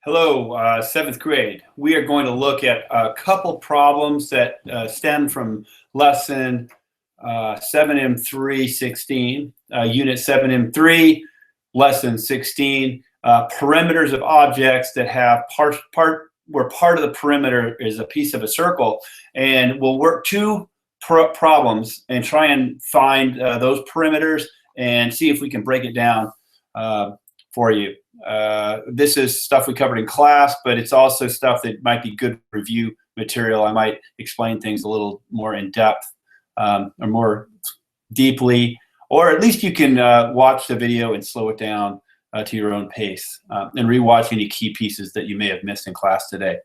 Hello, 7th grade. We are going to look at a couple problems that stem from lesson 7M316, unit 7M3, lesson 16, perimeters of objects that have where part of the perimeter is a piece of a circle. And we'll work two problems and try and find those perimeters and see if we can break it down for you. This is stuff we covered in class, but it's also stuff that might be good review material. I might explain things a little more in depth or more deeply, or at least you can watch the video and slow it down to your own pace and rewatch any key pieces that you may have missed in class today.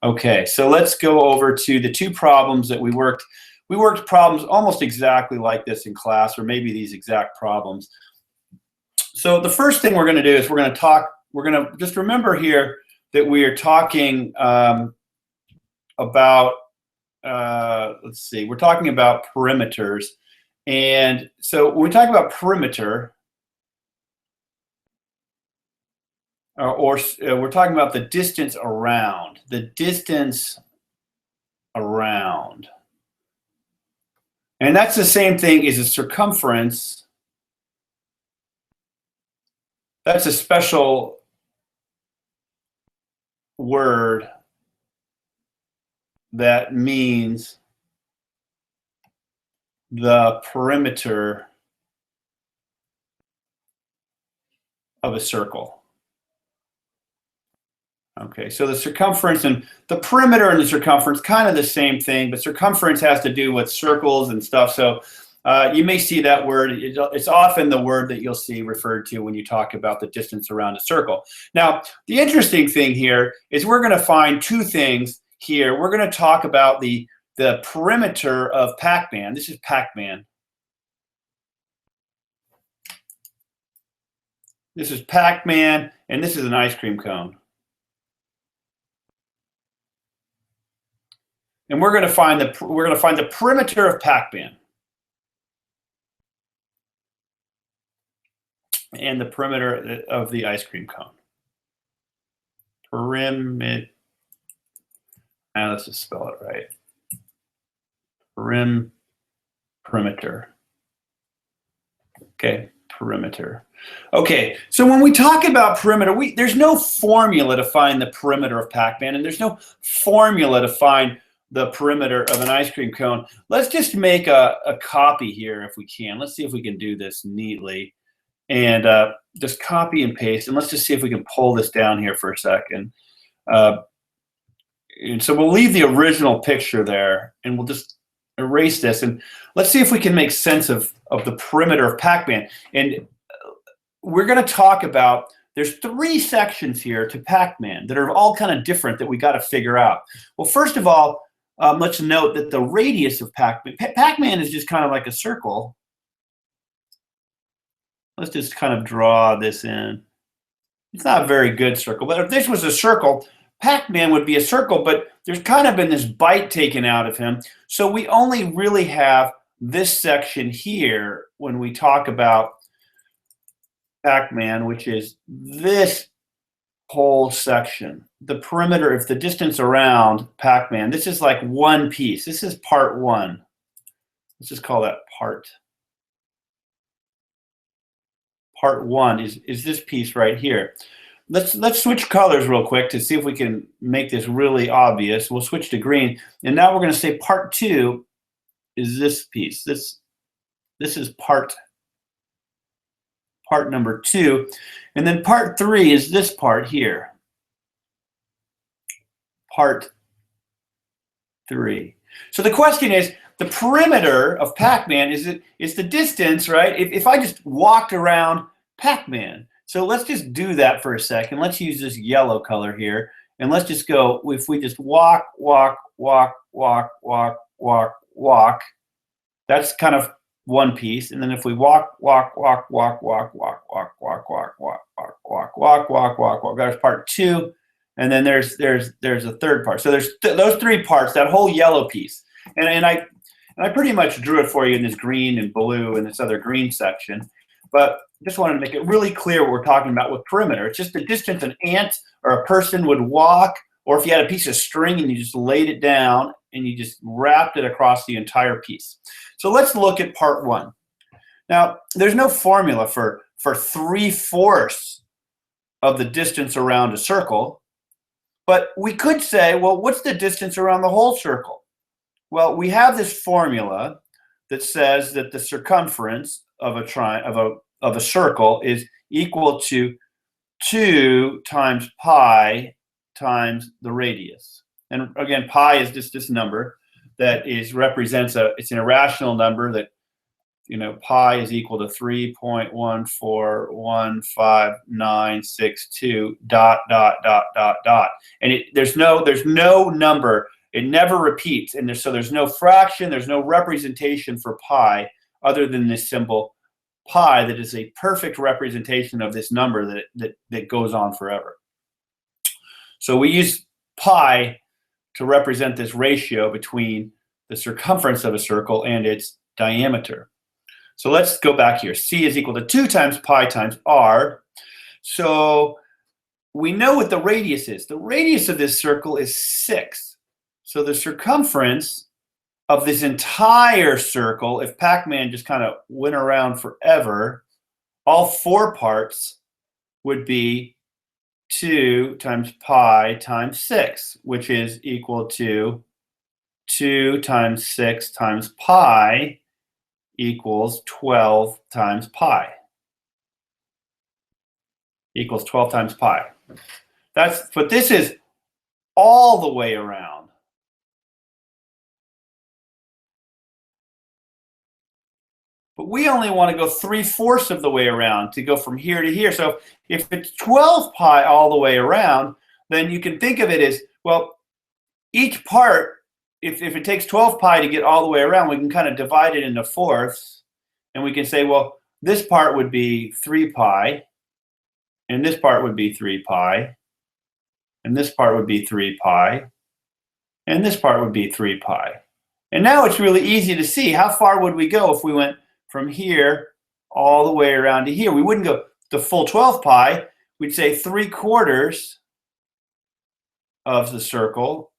Okay, so let's go over to the two problems that we worked. We worked problems almost exactly like this in class, or maybe these exact problems. So the first thing we're going to do is we're going to just remember here that we are talking about, let's see, we're talking about perimeters. And so when we talk about perimeter, we're talking about the distance around, And that's the same thing as a circumference. That's a special word that means the perimeter of a circle. Okay, so the circumference and the perimeter and the circumference, kind of the same thing, but circumference has to do with circles and stuff. So you may see that word. It's often the word that you'll see referred to when you talk about the distance around a circle. Now, the interesting thing here is we're going to find two things here. We're going to talk about the perimeter of Pacman. This is Pacman. This is Pacman, and this is an ice cream cone. And we're going to find the perimeter of Pacman. And the perimeter of the ice cream cone. Perimeter. Now let's just spell it right. Perimeter. Okay, perimeter. Okay, so when we talk about perimeter, there's no formula to find the perimeter of Pacman, and there's no formula to find the perimeter of an ice cream cone. Let's just make a copy here if we can. Let's see if we can do this neatly. And just copy and paste, and let's just see if we can pull this down here for a second. And so we'll leave the original picture there, and we'll just erase this, and let's see if we can make sense of the perimeter of Pacman. And we're going to talk about, there's three sections here to Pacman that are all kind of different that we got to figure out. Well, first of all, let's note that the radius of Pacman is just kind of like a circle. Let's just kind of draw this in. It's not a very good circle, but if this was a circle, Pacman would be a circle, but there's kind of been this bite taken out of him. So we only really have this section here when we talk about Pacman, which is this whole section. The perimeter, if the distance around Pacman, this is like one piece. This is part one. Let's just call that part. Part one is this piece right here. Let's switch colors real quick to see if we can make this really obvious. We'll switch to green, and now we're going to say part two is this piece. This is part number two, and then part three is this part here. Part three. So the question is, the perimeter of Pacman is the distance, right? If I just walked around Pacman. So let's just do that for a second. Let's use this yellow color here. And let's just go, if we just walk, that's kind of one piece. And then if we walk, there's part two. And then there's a third part. So there's those three parts, that whole yellow piece. And I pretty much drew it for you in this green and blue and this other green section. But just want to make it really clear what we're talking about with perimeter. It's just the distance an ant or a person would walk, or if you had a piece of string and you just laid it down and you just wrapped it across the entire piece. So let's look at part one. Now, there's no formula for 3/4 of the distance around a circle, but we could say, well, what's the distance around the whole circle? Well, we have this formula that says that the circumference of a circle is equal to 2 times pi times the radius. And again, pi is just this number that represents it's an irrational number that, pi is equal to 3.1415962 ... And there's no number. It never repeats, and so there's no fraction, there's no representation for pi other than this symbol pi that is a perfect representation of this number that goes on forever. So we use pi to represent this ratio between the circumference of a circle and its diameter. So let's go back here. C is equal to 2 times pi times r. So we know what the radius is. The radius of this circle is 6. So the circumference of this entire circle, if Pacman just kind of went around forever, all 4 parts would be 2 times pi times 6, which is equal to 2 times 6 times pi equals 12 times pi. Equals 12 times pi. But this is all the way around. But we only want to go 3/4 of the way around to go from here to here. So if it's 12 pi all the way around, then you can think of it as, well, each part, if it takes 12 pi to get all the way around, we can kind of divide it into fourths. And we can say, well, this part would be 3 pi, and this part would be 3 pi, and this part would be 3 pi, and this part would be 3 pi. And now it's really easy to see how far would we go if we went from here all the way around to here. We wouldn't go the full 12 pi. We'd say 3/4 of the circle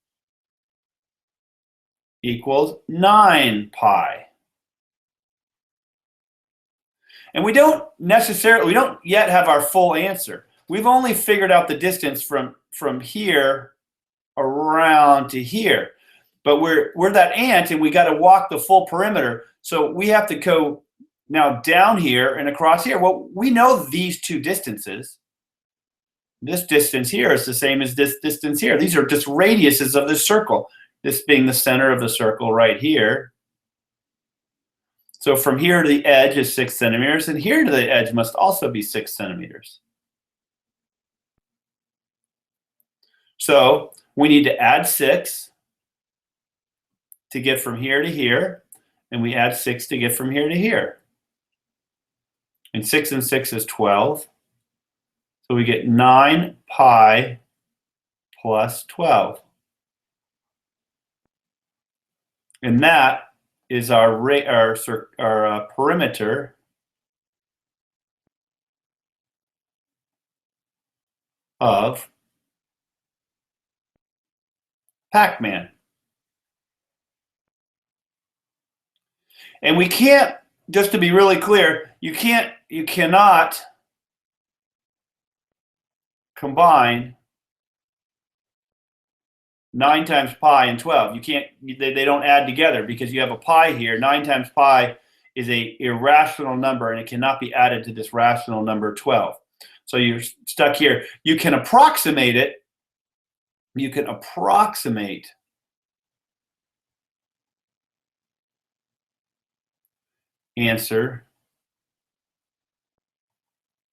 equals 9 pi. And we don't yet have our full answer. We've only figured out the distance from here around to here. But we're that ant, and we got to walk the full perimeter. So we have to go now down here and across here. Well, we know these two distances. This distance here is the same as this distance here. These are just radiuses of this circle. This being the center of the circle right here. So from here to the edge is 6 centimeters, and here to the edge must also be 6 centimeters. So we need to add 6 to get from here to here, and we add 6 to get from here to here. And 6 and 6 is 12. So we get 9 pi plus 12. And that is our perimeter of Pacman. And we can't, just to be really clear, you cannot combine 9 times pi and 12. You can't, they don't add together because you have a pi here. 9 times pi is a irrational number, and it cannot be added to this rational number 12. So you're stuck here. You can approximate it. You can approximate answer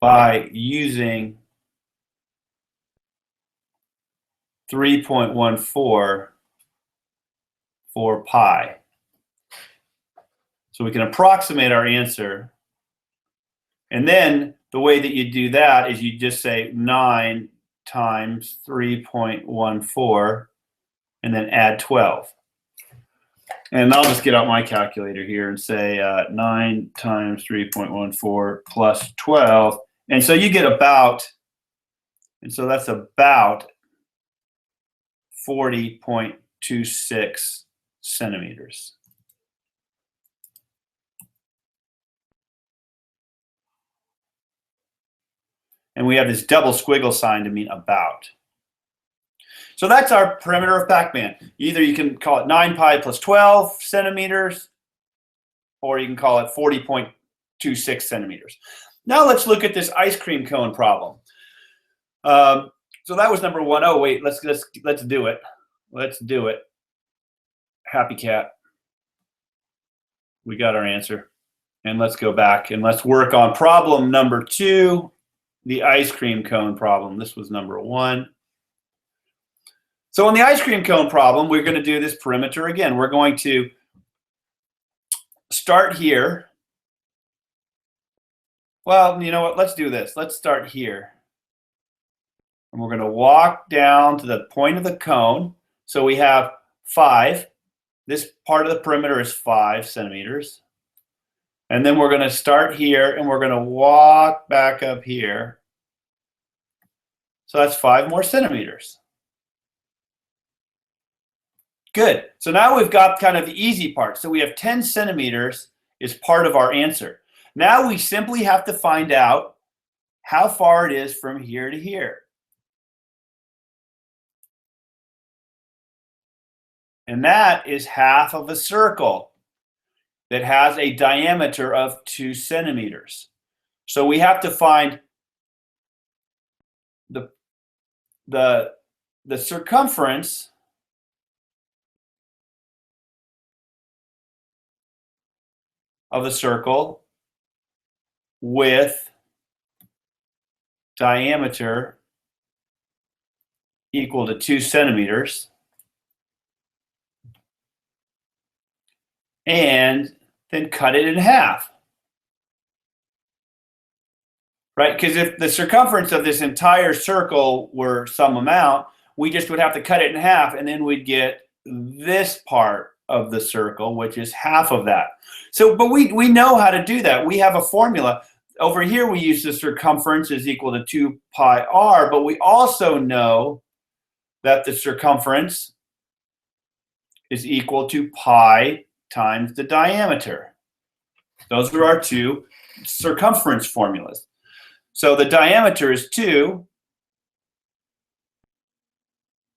by using 3.14 for pi. So we can approximate our answer. And then the way that you do that is you just say 9 times 3.14 and then add 12. And I'll just get out my calculator here and say 9 times 3.14 plus 12. And so you get about, and so that's about 40.26 centimeters. And we have this double squiggle sign to mean about. So that's our perimeter of Pacman. Either you can call it 9 pi plus 12 centimeters, or you can call it 40.26 centimeters. Now let's look at this ice cream cone problem. So that was number one. Oh wait, let's do it. Let's do it. Happy cat. We got our answer. And let's go back and let's work on problem number 2, the ice cream cone problem. This was number 1. So in the ice cream cone problem, we're going to do this perimeter again. We're going to start here. Well, you know what? Let's do this. Let's start here. And we're going to walk down to the point of the cone. So we have 5. This part of the perimeter is 5 centimeters. And then we're going to start here and we're going to walk back up here. So that's 5 more centimeters. Good. So now we've got kind of the easy part. So we have 10 centimeters is part of our answer. Now we simply have to find out how far it is from here to here. And that is half of a circle that has a diameter of 2 centimeters. So we have to find the circumference of the circle with diameter equal to 2 centimeters. And then cut it in half. Right? Because if the circumference of this entire circle were some amount, we just would have to cut it in half, and then we'd get this part of the circle, which is half of that. So, but we know how to do that. We have a formula. Over here, we use the circumference is equal to 2 pi r, but we also know that the circumference is equal to pi times the diameter. Those are our 2 circumference formulas. So the diameter is 2.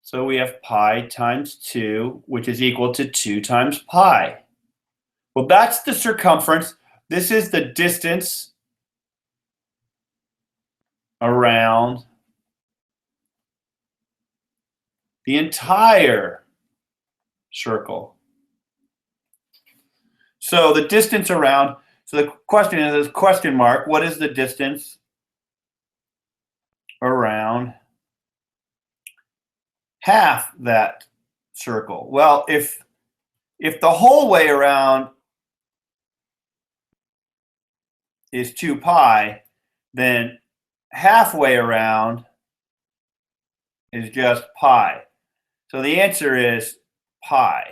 So we have pi times 2, which is equal to 2 times pi. Well, that's the circumference. This is the distance around the entire circle. So the distance around, so the question is this question mark, what is the distance around half that circle? Well, if the whole way around is 2 pi, then halfway around is just pi. So the answer is pi.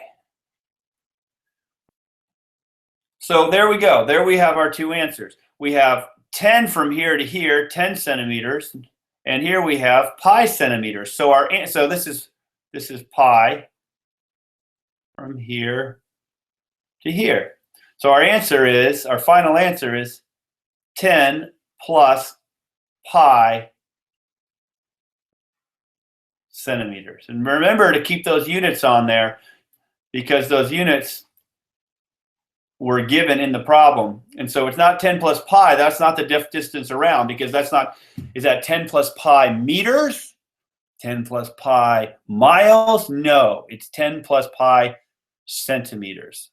So there we go. There we have our 2 answers. We have 10 from here to here, 10 centimeters, and here we have pi centimeters. So this is pi from here to here. So our final answer is 10 plus pi centimeters. And remember to keep those units on there, because those units were given in the problem. And so it's not 10 plus pi, that's not the distance around, because that's not, is that 10 plus pi meters? 10 plus pi miles? No, it's 10 plus pi centimeters.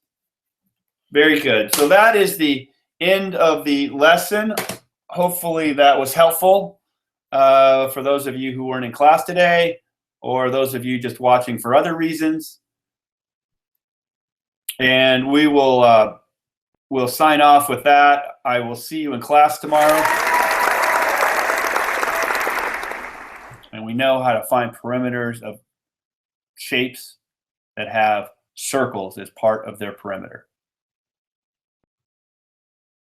Very good. So that is the end of the lesson. Hopefully that was helpful for those of you who weren't in class today, or those of you just watching for other reasons. And we will we'll sign off with that. I will see you in class tomorrow. And we know how to find perimeters of shapes that have circles as part of their perimeter.